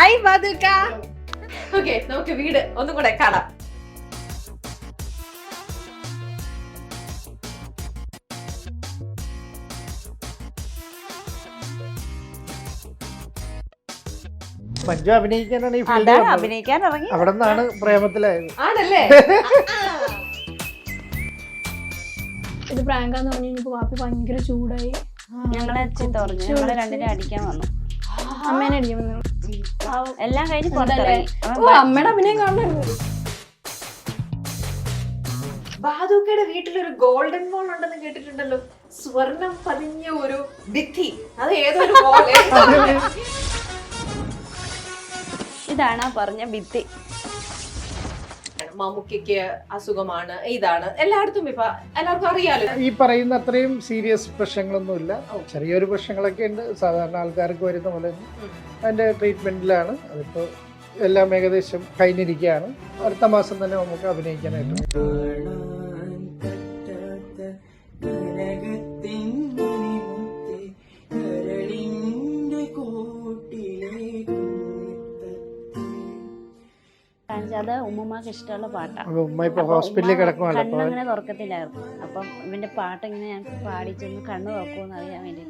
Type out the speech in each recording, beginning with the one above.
Hi Baadukka. Okay, നമുക്ക് വീട് ഒന്നും കൂടെ കാണാം. മഞ്ജു അഭിനയിക്കാനാണ് ഈ അഭിനയിക്കാൻ ഇറങ്ങി. അവിടെ നിന്നാണ് പ്രേമത്തിലായത്. ആണല്ലേ? ഇത് പ്രാങ്കാന്ന് പറഞ്ഞു കഴിഞ്ഞപ്പോ വാപ്പി ഭയങ്കര ചൂടായി. ഞങ്ങളെ ചീത്ത പറഞ്ഞു. ഞങ്ങളെ രണ്ടിനെ അടിക്കാൻ വന്നു. അമ്മേനെ അടിക്കാൻ വന്നു. എല്ലാം കഴിഞ്ഞ് പുറത്തിറങ്ങി. അമ്മയുടെ അഭിനയം കാണുന്നു. ബാദുക്കയുടെ വീട്ടിലൊരു ഗോൾഡൻ ബോൾ ഉണ്ടെന്ന് കേട്ടിട്ടുണ്ടല്ലോ. സ്വർണം പതിഞ്ഞ ഒരു ഭിത്തി. അത് ഏതൊരു ബോൾ? ഇതാണ് പറഞ്ഞ ഭിത്തി. മമ്മൂക്കയ്ക്ക് അസുഖമാണ്, ഇതാണ് എല്ലായിടത്തും ഇപ്പൊ എല്ലാവർക്കും അറിയാലോ. ഈ പറയുന്ന അത്രയും സീരിയസ് പ്രശ്നങ്ങളൊന്നുമില്ല. ചെറിയൊരു പ്രശ്നങ്ങളൊക്കെ ഉണ്ട്, സാധാരണ ആൾക്കാർക്ക് വരുന്ന പോലെ തന്നെ. അതിന്റെ ട്രീറ്റ്മെന്റിലാണ്. അതിപ്പോ എല്ലാം ഏകദേശം കഴിഞ്ഞിരിക്കുകയാണ്. അടുത്ത മാസം തന്നെ നമുക്ക് അഭിനയിക്കാനായിട്ട്. അത് ഉമ്മമാക്ക് ഇഷ്ടമുള്ള പാട്ടാണ്. ഉമ്മ ഇപ്പൊ ഹോസ്പിറ്റലിൽ കിടക്കുവാണ്. കണ്ണങ്ങനെ തുറക്കത്തില്ലായിരുന്നു. അപ്പം ഇവന്റെ പാട്ട് ഇങ്ങനെ ഞങ്ങൾക്ക് പാടിച്ചൊന്ന് കണ്ണു തുറക്കുമെന്ന് അറിയാൻ വേണ്ടി.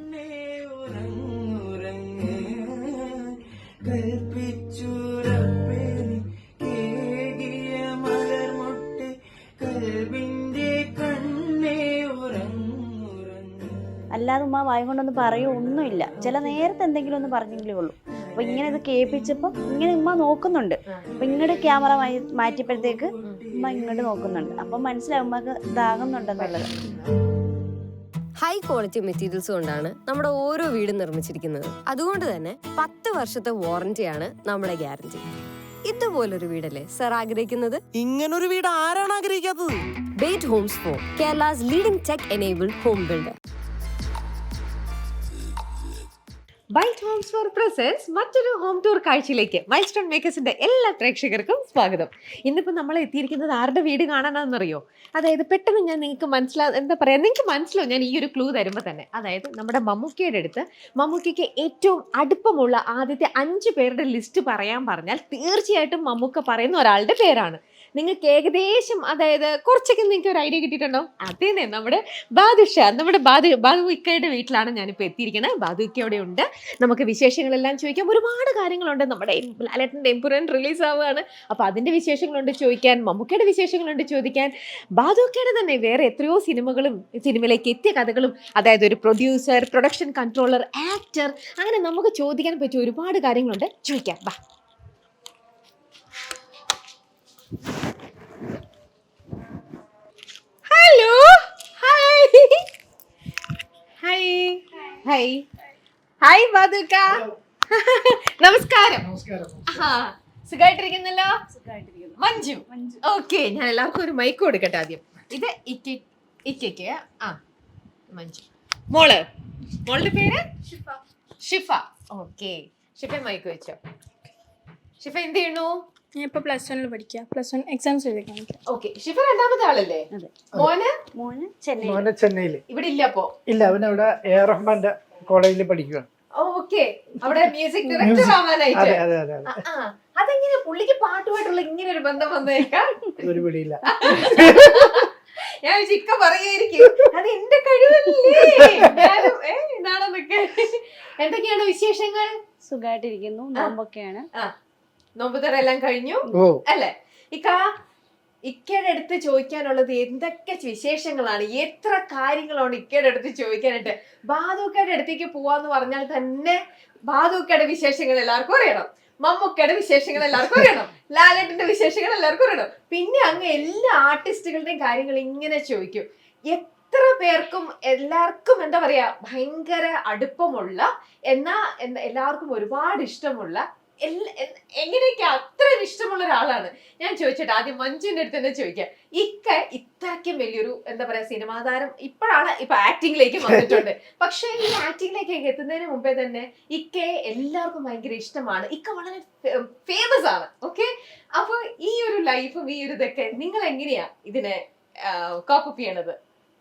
അല്ലാതെ ഉമ്മ വായ കൊണ്ടൊന്നും പറയോ ഒന്നുമില്ല. ചില നേരത്തെ എന്തെങ്കിലും ഒന്ന് പറഞ്ഞെങ്കിലേ ഉള്ളൂ. അപ്പൊ ഇങ്ങനെ ഇത് കേൾപ്പിച്ചപ്പോ ഇങ്ങനെ ഉമ്മ നോക്കുന്നുണ്ട്. അപ്പൊ ഇങ്ങോട്ട് ക്യാമറ മാറ്റിയപ്പോഴത്തേക്ക് ഉമ്മ ഇങ്ങോട്ട് നോക്കുന്നുണ്ട്. അപ്പൊ മനസ്സിലാവും ഉമ്മക്ക് ഇതാകുന്നുണ്ടെന്നുള്ളത്. ഹൈ ക്വാളിറ്റി മെറ്റീരിയൽസ് കൊണ്ടാണ് നമ്മുടെ ഓരോ വീടും നിർമ്മിച്ചിരിക്കുന്നത്. അതുകൊണ്ട് തന്നെ 10 വർഷത്തെ വാറന്റിയാണ് നമ്മുടെ ഗ്യാരണ്ടി. ഇതുപോലൊരു വീടല്ലേ സർ ആഗ്രഹിക്കുന്നത്? ഇങ്ങനൊരു വീട് ആരാണ് ആഗ്രഹിക്കാത്തത്? Byte homes for Kerala's leading tech enabled home builder. Byte homes for presents മറ്റൊരു ഹോം ടൂർ കാഴ്ചയിലേക്ക് മൈൽസ്റ്റോൺ മേക്കേഴ്സിന്റെ എല്ലാ പ്രേക്ഷകർക്കും സ്വാഗതം. ഇന്നിപ്പോ നമ്മൾ എത്തിയിരിക്കുന്നത് ആരുടെ വീട് കാണാനാണെന്നറിയോ? അതായത് പെട്ടെന്ന് ഞാൻ നിങ്ങൾക്ക് നിങ്ങൾക്ക് മനസ്സിലാവും ഞാൻ ഈ ഒരു ക്ലൂ തരുമ്പോൾ തന്നെ. അതായത് നമ്മുടെ മമ്മൂക്കയുടെ അടുത്ത് മമ്മൂക്കയ്ക്ക് ഏറ്റവും അടുപ്പമുള്ള ആദ്യത്തെ 5 പേരുടെ ലിസ്റ്റ് പറയാൻ പറഞ്ഞാൽ തീർച്ചയായിട്ടും മമ്മൂക്ക പറയുന്ന ഒരാളുടെ പേരാണ്. നിങ്ങൾക്ക് ഏകദേശം അതായത് കുറച്ചൊക്കെ നിങ്ങൾക്ക് ഒരു ഐഡിയ കിട്ടിയിട്ടുണ്ടാവും. അതേന്നെ നമ്മുടെ ബാദുഷ, നമ്മുടെ ബാദുക്കയുടെ വീട്ടിലാണ് ഞാനിപ്പോൾ എത്തിയിരിക്കുന്നത്. ബാദുക്ക അവിടെ ഉണ്ട്. നമുക്ക് വിശേഷങ്ങളെല്ലാം ചോദിക്കാം. ഒരുപാട് കാര്യങ്ങളുണ്ട്. നമ്മുടെ ലാലേട്ടൻ്റെ എംപുരാൻ റിലീസ് ആവുകയാണ്. അപ്പോൾ അതിൻ്റെ വിശേഷങ്ങളുണ്ട് ചോദിക്കാൻ, മമ്മൂക്കയുടെ വിശേഷങ്ങളുണ്ട് ചോദിക്കാൻ, ബാദുക്കയുടെ തന്നെ വേറെ എത്രയോ സിനിമകളും സിനിമയിലേക്ക് എത്തിയ കഥകളും, അതായത് ഒരു പ്രൊഡ്യൂസർ, പ്രൊഡക്ഷൻ കൺട്രോളർ, ആക്ടർ, അങ്ങനെ നമുക്ക് ചോദിക്കാൻ പറ്റിയ ഒരുപാട് കാര്യങ്ങളുണ്ട്. ചോദിക്കാം, ബാ. Hello, hi hi hi hi Baduka. നമസ്കാരം. സുഖമായിട്ടിരിക്കുന്നല്ലോ? മഞ്ജു. ഓക്കെ, ഞാൻ എല്ലാവർക്കും ഒരു മൈക്ക് കൊടുക്കട്ടെ. ആദ്യം ഇത് ഇക്കയ്ക്ക്. മഞ്ജു. മോളുടെ പേര് ഷിഫ. ഓക്കെ, ഷിഫ മൈക്ക് വെച്ചോ. ഷിഫ എന്ത് ചെയ്യണു? ഞാൻ ഇപ്പൊ +1 പഠിക്കുക. +1 എക്സാംസ് എഴുതിക്കാൻ. ഓക്കെ, ഷിഫ രണ്ടാമത്തെ ആളല്ലേ? മോന് ചെന്നൈയില്. ഇവിടെ ഇല്ല അപ്പോ? ഇല്ല, അവനവിടെ എ റഹ്മാന്റെ കോളേജിൽ പഠിക്കുകയാണ്. ഓക്കെ, അവിടെ മ്യൂസിക് ഡയറക്ടർ ആവാനായിട്ട്. അതെ അതെ അതെ. അതെങ്ങനെ പുള്ളിക്ക് പാട്ടുമായിട്ടുള്ള ഇങ്ങനെ ഒരു ബന്ധം വന്നേക്കാം? ഒരു പിടിയില്ല. ഞാൻ ചിക്ക പറയായിരിക്കും അത് എന്റെ കഴിവല്ലേ ഇതാണെന്നൊക്കെ. എന്തൊക്കെയാണ് വിശേഷങ്ങൾ? സുഖമായിട്ടിരിക്കുന്നു. നോമ്പൊക്കെയാണ്. നോമ്പുതറ എല്ലാം കഴിഞ്ഞു അല്ലെ? ഇക്കയുടെ അടുത്ത് ചോദിക്കാനുള്ളത് എന്തൊക്കെ വിശേഷങ്ങളാണ്, എത്ര കാര്യങ്ങളാണ് ഇക്കയുടെ അടുത്ത് ചോദിക്കാനായിട്ട്. ബാദുക്കയുടെ അടുത്തേക്ക് പോവാന്ന് പറഞ്ഞാൽ തന്നെ ബാദുക്കയുടെ വിശേഷങ്ങൾ എല്ലാവർക്കും അറിയണം, മമ്മൂക്കയുടെ വിശേഷങ്ങൾ എല്ലാവർക്കും അറിയണം, ലാലേട്ടന്റെ വിശേഷങ്ങൾ എല്ലാവർക്കും അറിയണം. പിന്നെ അങ്ങ് എല്ലാ ആർട്ടിസ്റ്റുകളുടെയും കാര്യങ്ങൾ ഇങ്ങനെ ചോദിക്കും. എത്ര പേർക്കും എല്ലാവർക്കും എന്താ പറയാ ഭയങ്കര അടുപ്പമുള്ള, എന്നാ എല്ലാവർക്കും ഒരുപാട് ഇഷ്ടമുള്ള, എങ്ങനെയൊക്കെ അത്രയും ഇഷ്ടമുള്ള ഒരാളാണ്. ഞാൻ ചോദിച്ചിട്ട് ആദ്യം മഞ്ജുവിന്റെ അടുത്ത് തന്നെ ചോദിക്കാം. ഇത്രയ്ക്കും വലിയൊരു എന്താ പറയാ സിനിമാ താരം ഇപ്പോഴാണ് ഇപ്പൊ ആക്ടിങ്ങിലേക്ക് വന്നിട്ടുണ്ട്. പക്ഷെ ഈ ആക്ടിങ്ങിലേക്ക് എത്തുന്നതിന് മുമ്പേ തന്നെ ഇക്കയെ എല്ലാവർക്കും ഭയങ്കര ഇഷ്ടമാണ്. ഇക്ക വളരെ ഫേമസ് ആണ്. ഓക്കെ, അപ്പൊ ഈ ഒരു ലൈഫും ഈ ഒരു ഇതൊക്കെ നിങ്ങൾ എങ്ങനെയാ ഇതിനെ കോപ്പ് ചെയ്യണത്?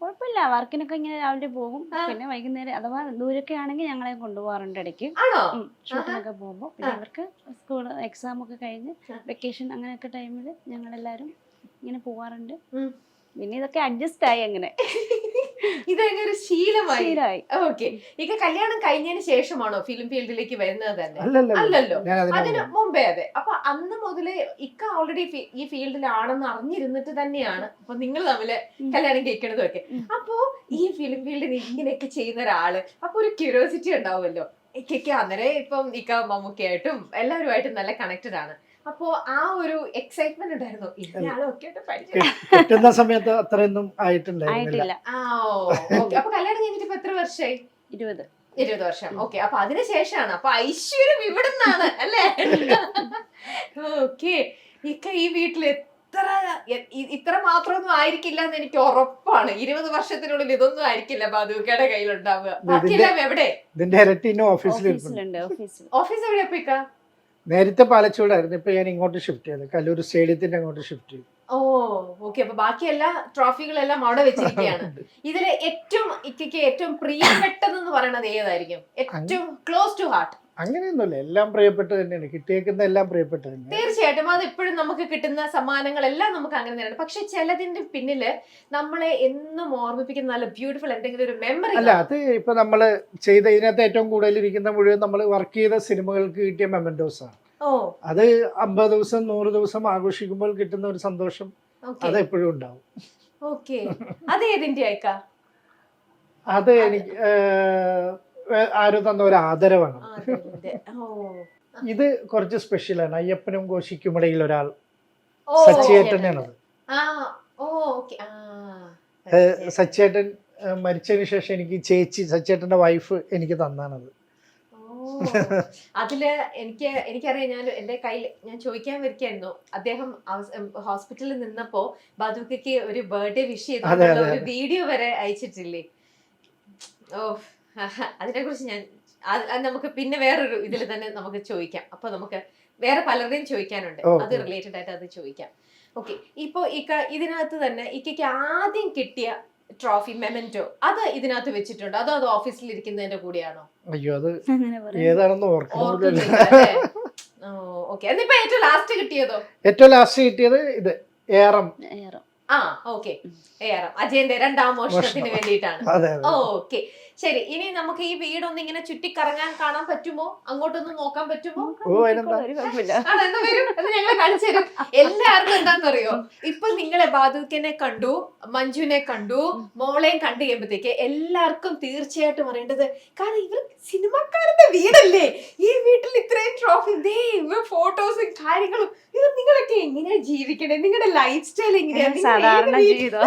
കുഴപ്പമില്ല, വർക്കിനൊക്കെ ഇങ്ങനെ രാവിലെ പോകും, പിന്നെ വൈകുന്നേരം അഥവാ ദൂരൊക്കെ ആണെങ്കിൽ ഞങ്ങളെ കൊണ്ടുപോകാറുണ്ട് ഇടയ്ക്ക്. ആണോ? ഷൂട്ടിനൊക്കെ പോകുമ്പോൾ പിന്നെ അവർക്ക് സ്കൂൾ എക്സാം ഒക്കെ കഴിഞ്ഞ് വെക്കേഷൻ അങ്ങനെയൊക്കെ ടൈമിൽ ഞങ്ങളെല്ലാരും ഇങ്ങനെ പോവാറുണ്ട്. പിന്നെ ഇതൊക്കെ അഡ്ജസ്റ്റ് ആയി അങ്ങനെ ഇതങ്ങനെ ഒരു ശീലമായി. ശീലമായി. ഓക്കെ. ഇക്ക കല്യാണം കഴിഞ്ഞതിന് ശേഷമാണോ ഫിലിം ഫീൽഡിലേക്ക് വരുന്നത് തന്നെ? അല്ലല്ലോ അല്ലല്ലോ, ഞാൻ അതിന് അതിന് മുമ്പ്. മുമ്പേ. അതെ. അപ്പൊ അന്ന് മുതലേ ഇക്ക ഓൾറെഡി ഈ ഫീൽഡിലാണെന്ന് അറിഞ്ഞിരുന്നിട്ട് തന്നെയാണ് അപ്പൊ നിങ്ങൾ തമ്മില് കല്യാണം കഴിക്കണതും ഒക്കെ. അപ്പൊ ഈ ഫിലിം ഫീൽഡിൽ ഇങ്ങനെയൊക്കെ ചെയ്യുന്ന ഒരാള് അപ്പൊ ഒരു ക്യൂരിയോസിറ്റി ഉണ്ടാവുമല്ലോ ഇക്കയ്ക്ക്. അന്നേരം ഇപ്പം ഇക്ക മമ്മൂക്കയായിട്ടും എല്ലാവരുമായിട്ടും നല്ല കണക്റ്റഡ് ആണ്. അപ്പോ ആ ഒരു എക്സൈറ്റ്മെന്റ് ഉണ്ടായിരുന്നു ഇയാളും ഒക്കെ ആയിട്ട് പരിചയം. കിട്ടുന്ന സമയത്ത് അത്രയൊന്നും ആയിട്ടുണ്ടായിരുന്നില്ല. ആയിട്ടില്ല. ഓക്കെ. അപ്പൊ കല്യാണം കഴിഞ്ഞിട്ട് ഇപ്പൊ എത്ര വർഷമായി? 20 വർഷം. ഓക്കെ. അപ്പൊ അതിനുശേഷമാണ് അപ്പൊ ഐശ്വര്യം ഇവിടുന്നാണ് അല്ലേ? ഓക്കെ. ഇക്ക ഈ വീട്ടിൽ ഇത്ര മാത്രമൊന്നും ആയിരിക്കില്ല എന്ന് എനിക്ക് ഉറപ്പാണ്. 20 വർഷത്തിനുള്ളിൽ ഇതൊന്നും ആയിരിക്കില്ല ബാദുക്കയുടെ കയ്യിലുണ്ടാവുക. ബാക്കിയെല്ലാം എവിടെ? ഇതിന്റെ ഇരട്ടിനും ഓഫീസിൽ ഓഫീസ് എവിടെ ഇക്ക? നേരത്തെ പാലച്ചൂടായിരുന്നു, ഇപ്പൊ ഞാൻ ഇങ്ങോട്ട് ഷിഫ്റ്റ് ചെയ്തു, കല്ലൂർ സ്റ്റേഡിയത്തിന്റെ അങ്ങോട്ട് ഷിഫ്റ്റ് ചെയ്തു. ഓ ഓക്കെ. അപ്പൊ ബാക്കി എല്ലാ ട്രോഫികളെല്ലാം അവിടെ വെച്ചിരിക്കുകയാണ്. ഇതില് ഇക്കയ്ക്ക് ഏറ്റവും പ്രിയപ്പെട്ടതെന്ന് പറയുന്നത് ഏതായിരിക്കും? ഏറ്റവും ക്ലോസ് ടു ഹാർട്ട്? അങ്ങനെയൊന്നുമില്ല, എല്ലാം പ്രിയപ്പെട്ടത് തന്നെയാണ്, കിട്ടിയേക്കുന്ന എല്ലാം പ്രിയപ്പെട്ടത് തന്നെയാണ്. തീർച്ചയായിട്ടും അത് എപ്പോഴും നമുക്ക് കിട്ടുന്ന സമ്മാനങ്ങളെല്ലാം നമുക്ക് അങ്ങനെ തന്നെയാണ്. പക്ഷെ ചിലതിന്റെ പിന്നില് നമ്മളെ എന്നും ഓർമ്മിപ്പിക്കുന്ന നല്ല ബ്യൂട്ടിഫുൾ എന്തെങ്കിലും ഒരു മെമ്മറി. അല്ല, അത് ഇപ്പൊ നമ്മള് ചെയ്ത ഇതിനകത്ത് ഏറ്റവും കൂടുതൽ ഇരിക്കുന്ന മുഴുവൻ നമ്മൾ വർക്ക് ചെയ്ത സിനിമകൾക്ക് കിട്ടിയ മെമന്റോസ് ആണ്. അത് 50 ദിവസം 100 ദിവസം ആഘോഷിക്കുമ്പോൾ കിട്ടുന്ന ഒരു സന്തോഷം അത് എപ്പോഴും ഉണ്ടാവും. ഓക്കെ. അത് ഏതിന്റെ ആയിക്കാ? അത് എനിക്ക് ആരോ തന്ന ഒരു ആദരവാണ്. ഇത് കുറച്ച് സ്പെഷ്യലാണ്. അയ്യപ്പനും കോശിക്കുമിടയിൽ ഒരാൾ, സച്ചിയേട്ടനാണത്. സച്ചിയേട്ടൻ മരിച്ചതിന് ശേഷം എനിക്ക് ചേച്ചി, സച്ചിയേട്ടന്റെ വൈഫ് എനിക്ക് തന്നാണത്. അതില് എനിക്കറിയാം, ഞാൻ എന്റെ കയ്യിൽ ഞാൻ ചോദിക്കാൻ വരികയായിരുന്നു. അദ്ദേഹം ഹോസ്പിറ്റലിൽ നിന്നപ്പോ ബാദുക്കയ്ക്ക് ഒരു ബർത്ത്ഡേ വിഷ് ചെയ്ത ഒരു വീഡിയോ വരെ അയച്ചിട്ടില്ലേ? ഓ, അതിനെ കുറിച്ച് ഞാൻ നമുക്ക് പിന്നെ വേറൊരു ഇതിൽ തന്നെ നമുക്ക് ചോദിക്കാം. അപ്പൊ നമുക്ക് വേറെ പലരുടെയും ചോദിക്കാനുണ്ട്, അത് റിലേറ്റഡ് ആയിട്ട് അത് ചോദിക്കാം. ഓക്കെ. ഇപ്പൊ ഇതിനകത്ത് തന്നെ ഇക്കയ്ക്ക് ആദ്യം കിട്ടിയ ട്രോഫി മെമന്റോ അത് ഇതിനകത്ത് വെച്ചിട്ടുണ്ടോ? അതോ അത് ഓഫീസിൽ ഇരിക്കുന്നതിന്റെ കൂടെയാണോ? അയ്യോ, അത് ഏതാണെന്ന് ഓർക്കുന്നില്ല. ഓക്കെ. എന്നിപ്പോ ഏറ്റവും ലാസ്റ്റ് കിട്ടിയതോ? ഏറ്റവും ലാസ്റ്റ് കിട്ടിയത് ഇത് ഏറം. ഓക്കെ. അജയന്റെ 2ാം മോഷണത്തിന് വേണ്ടിയിട്ടാണ്. ഓക്കെ. ശരി. ഇനി നമുക്ക് ഈ വീടൊന്ന് ഇങ്ങനെ ചുറ്റിക്കറങ്ങാൻ കാണാൻ പറ്റുമോ? അങ്ങോട്ടൊന്ന് നോക്കാൻ പറ്റുമോ? ഞങ്ങൾ കാണിച്ചു തരും. എല്ലാവർക്കും എന്താണെന്നറിയോ, ഇപ്പൊ നിങ്ങളെ ബാദുക്കനെ കണ്ടു, മഞ്ജുവിനെ കണ്ടു, മോളെയും കണ്ടു കഴിയുമ്പോഴത്തേക്ക് എല്ലാവർക്കും തീർച്ചയായിട്ടും അറിയേണ്ടത്, കാരണം ഇവർ സിനിമാക്കാരുടെ വീടല്ലേ, ഈ വീട്ടിൽ ഇത്രയും ട്രോഫി, ഫോട്ടോസും കാര്യങ്ങളും, ഇത് നിങ്ങളൊക്കെ എങ്ങനെയാ ജീവിക്കണേ? നിങ്ങളുടെ ലൈഫ് സ്റ്റൈൽ എങ്ങനെയാണ്? സാധാരണ ജീവിതം.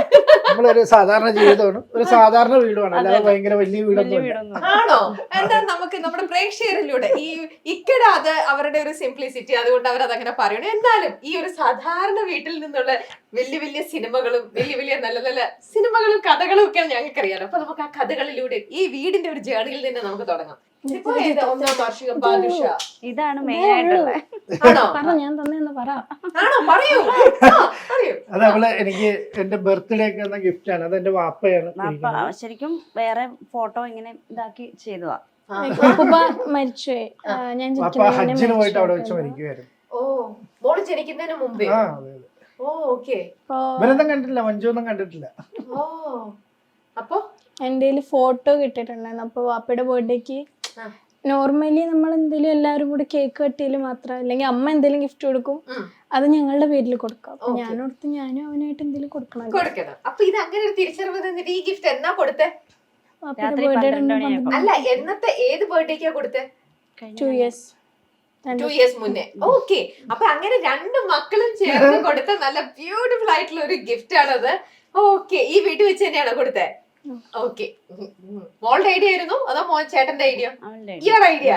നമ്മളൊരു സാധാരണ ജീവിതമാണ്, ഒരു സാധാരണ വീടുമാണ്, അല്ലാതെ ഭയങ്കര വലിയ വീടൊന്നും ആണോ? എന്താ നമുക്ക് നമ്മുടെ പ്രേക്ഷകരിലൂടെ ഈ ഇക്കട അത് അവരുടെ ഒരു സിംപ്ലിസിറ്റി, അതുകൊണ്ട് അവർ അതങ്ങനെ പറയണം. എന്നാലും ഈ ഒരു സാധാരണ വീട്ടിൽ നിന്നുള്ള വലിയ വലിയ സിനിമകളും വലിയ നല്ല നല്ല സിനിമകളും കഥകളും ഒക്കെ ഞങ്ങൾക്ക് അറിയാലോ. അപ്പൊ നമുക്ക് ആ കഥകളിലൂടെ ഈ വീടിന്റെ ഒരു ജേർണിയിൽ തന്നെ നമുക്ക് തുടങ്ങാം. 1ാം വാർഷികം ബാദുഷ ഇതാണ് മെയിൻ ആയിട്ടുള്ളത്. ഞാൻ തന്നെ പറ. ആണോ? പറയൂ. അത് അവള് എനിക്ക് എന്റെ ബർത്ത്ഡേ ഒക്കെ എന്ന ഗിഫ്റ്റ് ആണ്. അത് എന്റെ വാപ്പയാണ്. ശരിക്കും വേറെ ഫോട്ടോ ഇങ്ങനെ ഇതാക്കി ചെയ്തതാ. മരിച്ചു. ഞാൻ ഹജ്ജിന് പോയിട്ട് അവിടെ വെച്ച് മരിക്കുവായിരുന്നു. ഓ, മോള് ജനിക്കുന്നതിന് മുമ്പേ? ഓക്കെ. ഇവരൊന്നും കണ്ടിട്ടില്ല, മഞ്ജുവൊന്നും കണ്ടിട്ടില്ല. അപ്പൊ എന്റെ ഫോട്ടോ കിട്ടിയിട്ടുണ്ടായിരുന്നു. അപ്പൊ വാപ്പയുടെ ബർത്ത്ഡേക്ക് നോർമലി നമ്മൾ എന്തെങ്കിലും എല്ലാവരും കൂടി കേക്ക് കട്ടിയില് മാത്രം, അല്ലെങ്കിൽ അമ്മ എന്തെങ്കിലും ഗിഫ്റ്റ് കൊടുക്കും, അത് ഞങ്ങളുടെ പേരിൽ കൊടുക്കാം. അപ്പൊ ഞാനോടത്ത് ഞാനും അവനായിട്ട് എന്തെങ്കിലും കൊടുക്കണം. അപ്പൊ ഇത് അങ്ങനെ ഒരു തിരിച്ചറിവ് തന്നിട്ട് ഈ ഗിഫ്റ്റ് എന്നാ കൊടുത്തേ? അല്ല, എന്നത്തെ ഏത് ബർത്ത്ഡേക്കാ കൊടുത്തേ? 2 years മുന്നേ. ഓക്കെ. അപ്പൊ അങ്ങനെ 2 മക്കളും ചേർന്ന് കൊടുത്ത നല്ല ബ്യൂട്ടിഫുൾ ആയിട്ടുള്ള ഒരു ഗിഫ്റ്റ് ആണത്. ഓക്കെ. ഈ വീട്ടിൽ വെച്ച് തന്നെയാണോ കൊടുത്തേ? ഓക്കെ. മോളുടെ ഐഡിയ ആയിരുന്നു അതോ ചേട്ടന്റെ ഐഡിയ? ഇയാളുടെ ഐഡിയ.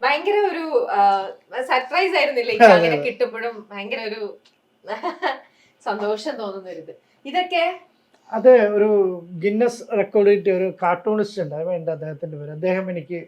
ഭയങ്കര ഒരു സർപ്രൈസ് ആയിരുന്നില്ലേ അങ്ങനെ കിട്ടുമ്പോഴും? ഭയങ്കര ഒരു സന്തോഷം തോന്നുന്ന ഒരു ഇത്. ഇതൊക്കെ അത് ഒരു ഗിന്നസ് റെക്കോർഡ് കിട്ടിയ ഒരു കാർട്ടൂണിസ്റ്റ് ഉണ്ട്, വേണ്ട അദ്ദേഹത്തിന്റെ പേര്, അദ്ദേഹം എനിക്ക്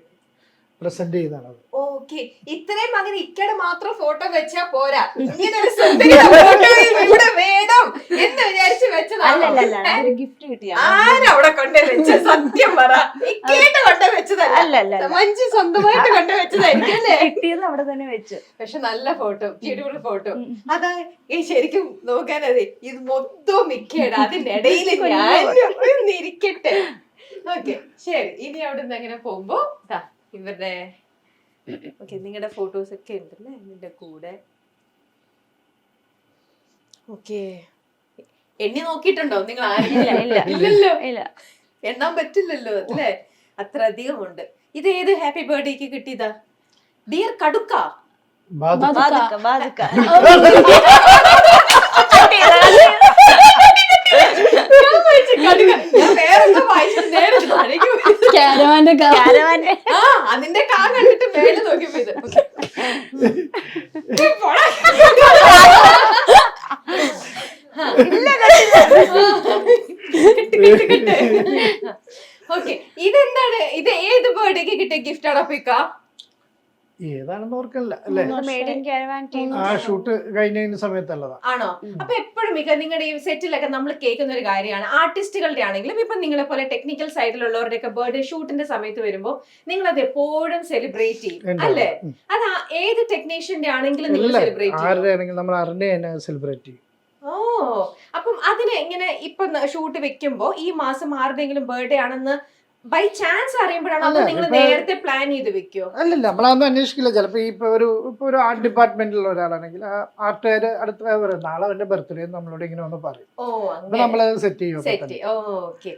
പ്രസന്റ് ചെയ്താണ്. ഓക്കെ. ഇത്രയും അങ്ങനെ ഇക്കടെ മാത്രം ഫോട്ടോ വെച്ചാ പോരാ, ഇങ്ങനെ ഒരു ഫോട്ടോ ഇവിടെ വേണം കൊടുക്കാം എന്ന് വിചാരിച്ച് വെച്ചതാണ്. അല്ലല്ല അതൊരു ഗിഫ്റ്റ് കിട്ടിയ ആരവിടെ കൊണ്ടേ വെച്ച സത്യം പറ. ഇക്കേട്ട് കൊണ്ടേ വെച്ചതല്ല, അല്ലല്ല മഞ്ജു സ്വന്തമായിട്ട് കൊണ്ടേ വെച്ചതായിരിക്കും അല്ലേ? കിട്ടിയത് അവിടെ തന്നെ വെച്ചു. പക്ഷെ നല്ല ഫോട്ടോ, ബ്യൂട്ടിഫുൾ ഫോട്ടോ. അതാ ഈ ശരിക്കും നോക്കാനതെ ഇത് മൊത്തം മിക്കേട, അതിന്റെ ഇടയിൽ ഞാൻ ഒന്ന് ഇരിക്കട്ടെ. ഓക്കെ ശരി, ഇനി അവിടെ നിന്ന് അങ്ങനെ പോകുമ്പോ ഇവരുടെ ഓക്കെ നിങ്ങളുടെ ഫോട്ടോസ് ഒക്കെ ഉണ്ടല്ലേ ഇതിന്റെ കൂടെ. ഓക്കെ എണ്ണി നോക്കിയിട്ടുണ്ടോ നിങ്ങൾ ആരെങ്കിലും? ഇല്ലല്ലോ, ഇല്ല എണ്ണാൻ പറ്റില്ലല്ലോ അല്ലേ, അത്ര അധികം ഉണ്ട്. ഇത് ഏത് ഹാപ്പി ബർത്ത്ഡേക്ക് കിട്ടിയതാ? ഡിയർ കടുക്ക. ബാധുക്ക ബാധുക്ക ക്യാരവാന്റെ കാരവാന്റെ അതിന്റെ കാ കണ്ടിട്ട് മേലെ നോക്കിയപ്പോ ഇത് ഓക്കെ. ഇതെന്താണ്, ഇത് ഏത് ബർത്ത്ഡേക്ക് കിട്ടിയ ഗിഫ്റ്റ് ആണോ പിക്ക? ഏതാണെന്ന് ഓർക്കല്ല അല്ലേ, മെയ്ഡ് ഇൻ കാരവാൻ ടീം ആ ഷൂട്ട് കഴിഞ്ഞ സമയത്തുള്ളതാ. ആണോ? അപ്പൊ എപ്പോഴും മിക്ക നിങ്ങളുടെ ഈ സെറ്റിലൊക്കെ നമ്മൾ കേൾക്കുന്ന ഒരു കാര്യമാണ്, ആർട്ടിസ്റ്റുകളുടെ ആണെങ്കിലും ഇപ്പൊ നിങ്ങളെ പോലെ ടെക്നിക്കൽ സൈഡിലുള്ളവരുടെയൊക്കെ ബർത്ത്ഡേ ഷൂട്ടിന്റെ സമയത്ത് വരുമ്പോ നിങ്ങൾ അത് എപ്പോഴും സെലിബ്രേറ്റ് ചെയ്യും അല്ലേ? അത് ഏത് ടെക്നീഷ്യന്റെ ആണെങ്കിലും നിങ്ങൾ സെലിബ്രേറ്റ് ചെയ്യും. ആരുടെ ആണെങ്കിലും നമ്മൾ അറിഞ്ഞ തന്നെ സെലിബ്രേറ്റ് ചെയ്യും. ഓ, അപ്പം അതിന് ഇങ്ങനെ ഇപ്പൊ ഷൂട്ട് വെക്കുമ്പോ ഈ മാസം ആരുടെയെങ്കിലും ബർത്ത്ഡേ ആണെന്ന് ബൈ ചാൻസ് അറിയുമ്പോഴാണോ അതോ നിങ്ങൾ നേരത്തെ പ്ലാൻ ചെയ്ത് വെക്കോ? അല്ലല്ല, നമ്മളതൊന്നും അന്വേഷിക്കില്ല. ചിലപ്പോ ഇപ്പൊ ഒരു ആർട്ട് ഡിപ്പാർട്ട്മെന്റിലുള്ള ഒരാളാണെങ്കിൽ ആ ആർട്ടുകാര് അടുത്ത പറയും നാളെ അവന്റെ ബർത്ത്ഡേ നമ്മളോട് ഇങ്ങനെ ഒന്ന് പറയും. ഓ, അപ്പൊ നമ്മളത് സെറ്റ് ചെയ്യും. ഓക്കെ.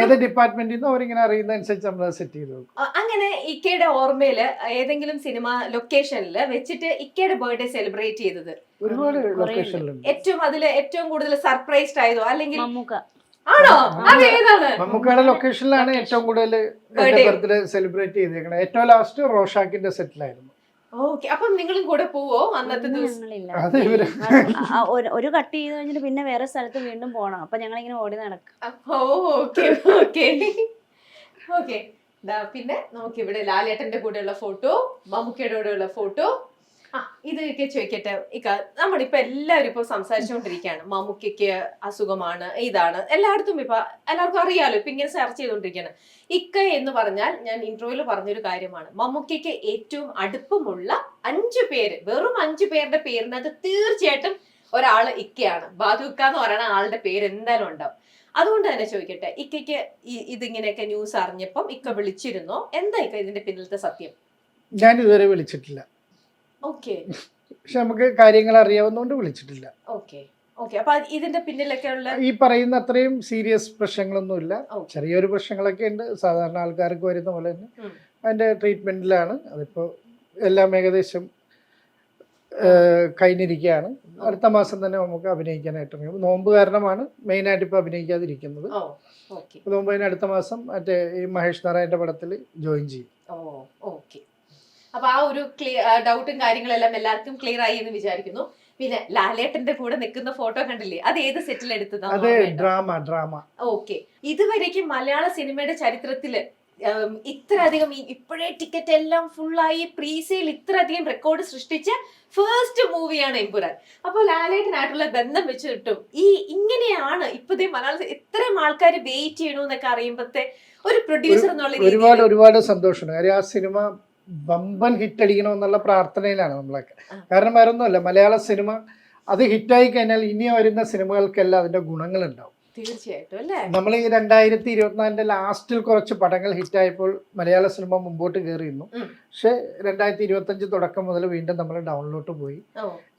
ഏത് ഡിപ്പാർട്ട്മെന്റിൽ നിന്ന് അവരിങ്ങനെ അറിയുന്ന അനുസരിച്ച് നമ്മളത് സെറ്റ് ചെയ്ത് നോക്കും. അങ്ങനെ ഇക്കയുടെ ഓർമ്മയില് ഏതെങ്കിലും സിനിമ ലൊക്കേഷനിൽ വെച്ചിട്ട് ഇക്കയുടെ ബർത്ത്ഡേ സെലിബ്രേറ്റ് ചെയ്തത് ഒരുപാട് ലൊക്കേഷനിലുണ്ട്. ഏറ്റവും കൂടുതൽ സർപ്രൈസ്ഡ് ആയതോ അല്ലെങ്കിൽ മമ്മൂക്ക ആണോ? അതേതാണ്? മമ്മൂക്കയുടെ ലൊക്കേഷനിലാണ് ഏറ്റവും കൂടുതൽ ബർത്ത്ഡേ സെലിബ്രേറ്റ് ചെയ്തേക്കണത്. ഏറ്റവും ലാസ്റ്റ് റോഷാക്കിന്റെ സെറ്റിലായിരുന്നു. ഓക്കെ. അപ്പം നിങ്ങളും കൂടെ പോവോ അന്നത്തെ ദിവസം? അത് ഇവര് ഒരു കട്ട് ചെയ്ത് കഴിഞ്ഞിട്ട് പിന്നെ വേറെ സ്ഥലത്ത് വീണ്ടും പോണം. അപ്പൊ ഞങ്ങൾ ഇങ്ങനെ ഓടി നടക്കും. Okay okay okay. പിന്നെ നമുക്ക് ഇവിടെ ലാലേട്ടന്റെ കൂടെയുള്ള ഫോട്ടോ, മമ്മൂക്കയുടെ കൂടെയുള്ള ഫോട്ടോ. ഇതൊക്കെ ചോദിക്കട്ടെ ഇക്ക, നമ്മളിപ്പോ എല്ലാവരും ഇപ്പൊ സംസാരിച്ചുകൊണ്ടിരിക്കുകയാണ് മമ്മൂക്കയ്ക്ക് അസുഖമാണ്, ഇതാണ് എല്ലായിടത്തും ഇപ്പൊ എല്ലാവർക്കും അറിയാലോ, ഇപ്പൊ ഇങ്ങനെ സെർച്ച് ചെയ്തുകൊണ്ടിരിക്കുകയാണ്. ഇക്ക എന്ന് പറഞ്ഞാൽ ഞാൻ ഇൻട്രോയിൽ പറഞ്ഞൊരു കാര്യമാണ്, മമ്മൂക്കയ്ക്ക് ഏറ്റവും അടുപ്പമുള്ള 5 പേര്, വെറും 5 പേരുടെ പേരിനകത്ത് തീർച്ചയായിട്ടും ഒരാള് ഇക്കയാണ്. ബാധുക്ക എന്ന് പറയുന്ന ആളുടെ പേര് എന്തായാലും ഉണ്ടാവും. അതുകൊണ്ട് തന്നെ ചോദിക്കട്ടെ, ഇക്കയ്ക്ക് ഇതിങ്ങനെയൊക്കെ ന്യൂസ് അറിഞ്ഞപ്പം ഇക്ക വിളിച്ചിരുന്നോ? എന്താ ഇക്ക ഇതിന്റെ പിന്നിലത്തെ സത്യം? ഞാൻ ഇതുവരെ വിളിച്ചിട്ടില്ല. ഓക്കെ. പക്ഷെ നമുക്ക് കാര്യങ്ങൾ അറിയാവുന്നതുകൊണ്ട് വിളിച്ചിട്ടില്ല. Okay okay. അപ്പൊ ഇതിന്റെ പിന്നിലൊക്കെ ഉള്ള ഈ പറയുന്ന അത്രയും സീരിയസ് പ്രശ്നങ്ങളൊന്നുമില്ല. ചെറിയൊരു പ്രശ്നങ്ങളൊക്കെ ഉണ്ട്, സാധാരണ ആൾക്കാർക്ക് വരുന്ന പോലെ തന്നെ. അതിന്റെ ട്രീറ്റ്മെന്റിലാണ്. അതിപ്പോ എല്ലാം ഏകദേശം കഴിഞ്ഞിരിക്കുകയാണ്. അടുത്ത മാസം തന്നെ നമുക്ക് അഭിനയിക്കാനായിട്ട് നോമ്പ് കാരണമാണ് മെയിനായിട്ട് ഇപ്പൊ അഭിനയിക്കാതിരിക്കുന്നത്. നോമ്പ് കഴിഞ്ഞ അടുത്ത മാസം മറ്റേ ഈ മഹേഷ് നാരായണന്റെ പടത്തിൽ ജോയിൻ ചെയ്യും. ഓക്കെ. അപ്പൊ ആ ഒരു ഡൗട്ടും കാര്യങ്ങളെല്ലാം എല്ലാവർക്കും ക്ലിയർ ആയി എന്ന് വിചാരിക്കുന്നു. പിന്നെ ലാലേട്ടന്റെ കൂടെ നിൽക്കുന്ന ഫോട്ടോ കണ്ടില്ലേ, അത് ഏത് സെറ്റിൽ എടുത്തതാണ്? അത് ഡ്രാമ. ഓക്കെ. ഇതുവരേക്കും മലയാള സിനിമയുടെ ചരിത്രത്തില് ഇത്രയധികം ഇപ്പോഴേ ടിക്കറ്റ് എല്ലാം ഫുള്ളായി പ്രീസെയിൽ ഇത്രയധികം റെക്കോർഡ് സൃഷ്ടിച്ച ഫസ്റ്റ് മൂവിയാണ് എമ്പുരാൻ. അപ്പോൾ ലാലേട്ടനായിട്ടുള്ള ബന്ധം വെച്ച് കിട്ടും ഇങ്ങനെയാണ് ഇപ്പത്തെ മലയാളത്തിൽ ഇത്രയും ആൾക്കാർ വെയിറ്റ് ചെയ്യണമെന്നൊക്കെ അറിയുമ്പോഴത്തെ ഒരു പ്രൊഡ്യൂസർ എന്നുള്ള ഒരുപാട് സന്തോഷമുണ്ട്. കാര്യം ആ സിനിമ വമ്പൻ ഹിറ്റ് അടിക്കണമെന്നുള്ള പ്രാർത്ഥനയിലാണ് നമ്മളൊക്കെ. കാരണം വേറെ ഒന്നുമല്ല, മലയാള സിനിമ അത് ഹിറ്റായി കഴിഞ്ഞാൽ ഇനി വരുന്ന സിനിമകൾക്കെല്ലാം അതിന്റെ ഗുണങ്ങളുണ്ടാവും. തീർച്ചയായിട്ടും അല്ലേ. നമ്മൾ ഈ 2024 ലാസ്റ്റിൽ കുറച്ച് പടങ്ങൾ ഹിറ്റായപ്പോൾ മലയാള സിനിമ മുമ്പോട്ട് കയറിയിരുന്നു. പക്ഷെ 2025 തുടക്കം മുതൽ വീണ്ടും നമ്മൾ ഡൗണിലോട്ട് പോയി.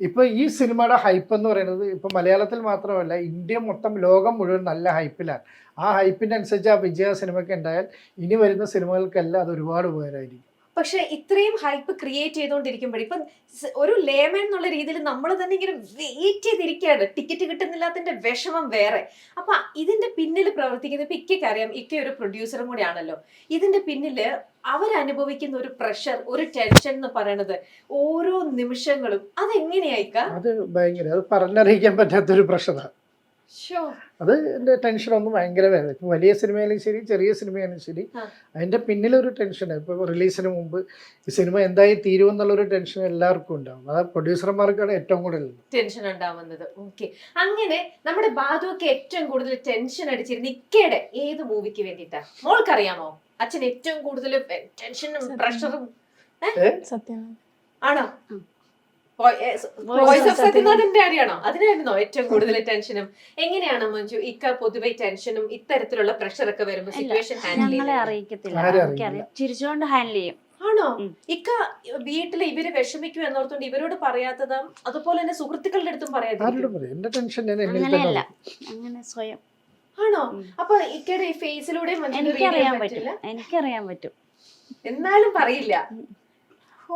ഇപ്പൊ ഈ സിനിമയുടെ ഹൈപ്പ് എന്ന് പറയുന്നത് ഇപ്പൊ മലയാളത്തിൽ മാത്രമല്ല, ഇന്ത്യ മൊത്തം ലോകം മുഴുവൻ നല്ല ഹൈപ്പിലാണ്. ആ ഹൈപ്പിന്റെ അനുസരിച്ച് ആ വിജയ സിനിമയ്ക്ക് ഉണ്ടായാൽ ഇനി വരുന്ന സിനിമകൾക്കെല്ലാം അത് ഒരുപാട് ഉപകാരമായിരിക്കും. പക്ഷെ ഇത്രയും ഹൈപ്പ് ക്രിയേറ്റ് ചെയ്തുകൊണ്ടിരിക്കുമ്പോൾ ഇപ്പം ഒരു ലേമൻ എന്നുള്ള രീതിയിൽ നമ്മൾ തന്നെ ഇങ്ങനെ വെയിറ്റ് ചെയ്തിരിക്കുകയാണ്, ടിക്കറ്റ് കിട്ടുന്നില്ലാത്തതിന്റെ വിഷമം വേറെ. അപ്പൊ ഇതിന്റെ പിന്നിൽ പ്രവർത്തിക്കുന്ന ഇപ്പൊ ഇക്കയ്ക്ക് അറിയാം, ഇക്ക ഒരു പ്രൊഡ്യൂസറും കൂടി ആണല്ലോ. ഇതിന്റെ പിന്നില് അവരനുഭവിക്കുന്ന ഒരു പ്രഷർ, ഒരു ടെൻഷൻ എന്ന് പറയണത് ഓരോ നിമിഷങ്ങളും അതെങ്ങനെയായിക്ക? അത് ഭയങ്കര, അത് പറഞ്ഞറിയിക്കാൻ പറ്റാത്തൊരു പ്രഷറാണ്. അത് എൻ്റെ ടെൻഷനൊന്നും ഭയങ്കര വേദന. ഇപ്പം വലിയ സിനിമയായാലും ശരി, ചെറിയ സിനിമയായാലും ശരി, അതിൻ്റെ പിന്നിലൊരു ടെൻഷൻ. ഇപ്പോൾ റിലീസിന് മുമ്പ് ഈ സിനിമ എന്തായി തീരുമെന്നുള്ളൊരു ടെൻഷൻ എല്ലാവർക്കും ഉണ്ടാവും. അത് പ്രൊഡ്യൂസർമാർക്കാണ് ഏറ്റവും കൂടുതൽ ടെൻഷൻ ഉണ്ടാവുന്നത്. ഓക്കെ, അങ്ങനെ നമ്മുടെ ബാദുവൊക്കെ ഏറ്റവും കൂടുതൽ ടെൻഷൻ അടിച്ചിരുന്ന ഇക്കയുടെ ഏത് മൂവിക്ക് വേണ്ടിയിട്ടാ മോൾക്കറിയാമോ? അച്ഛൻ ഏറ്റവും കൂടുതൽ ടെൻഷനും പ്രഷറും സത്യം ആണോ? വോയിസ് ഓഫ് സത്യനാഥന്റെ കാര്യമാണോ? അതിനായിരുന്നോ ഏറ്റവും കൂടുതൽ ടെൻഷനും? എങ്ങനെയാണ് മഞ്ജു ഇക്ക പൊതുവെ ടെൻഷനും ഇത്തരത്തിലുള്ള പ്രഷറൊക്കെ വരുമ്പോ സിറ്റുവേഷൻ ഹാൻഡിൽ ഞങ്ങളെ ചെയ്യുന്നത്? അറിയിക്കത്തില്ല. ആരും എനിക്കറിയാം, ചിരിച്ചുകൊണ്ട് ഹാൻഡിൽ ചെയ്യും. ആണോ? ഇക്ക വീട്ടില് ഇവര് വിഷമിക്കും എന്നോർത്തോണ്ട് ഇവരോട് പറയാത്തതും അതുപോലെ തന്നെ സുഹൃത്തുക്കളുടെ അടുത്തും പറയാതിരിക്കും? ആരോടും പറയും. എൻ്റെ ടെൻഷൻ ഞാൻ എന്നിൽ അങ്ങനെയല്ല, തന്നെ അങ്ങനെ സ്വയം. ആണോ? അപ്പൊ ഇക്കയുടെ ഈ ഫേസിലൂടെ എനിക്കറിയാൻ പറ്റും, എനിക്കറിയാൻ പറ്റും. എന്നാലും പറയില്ല.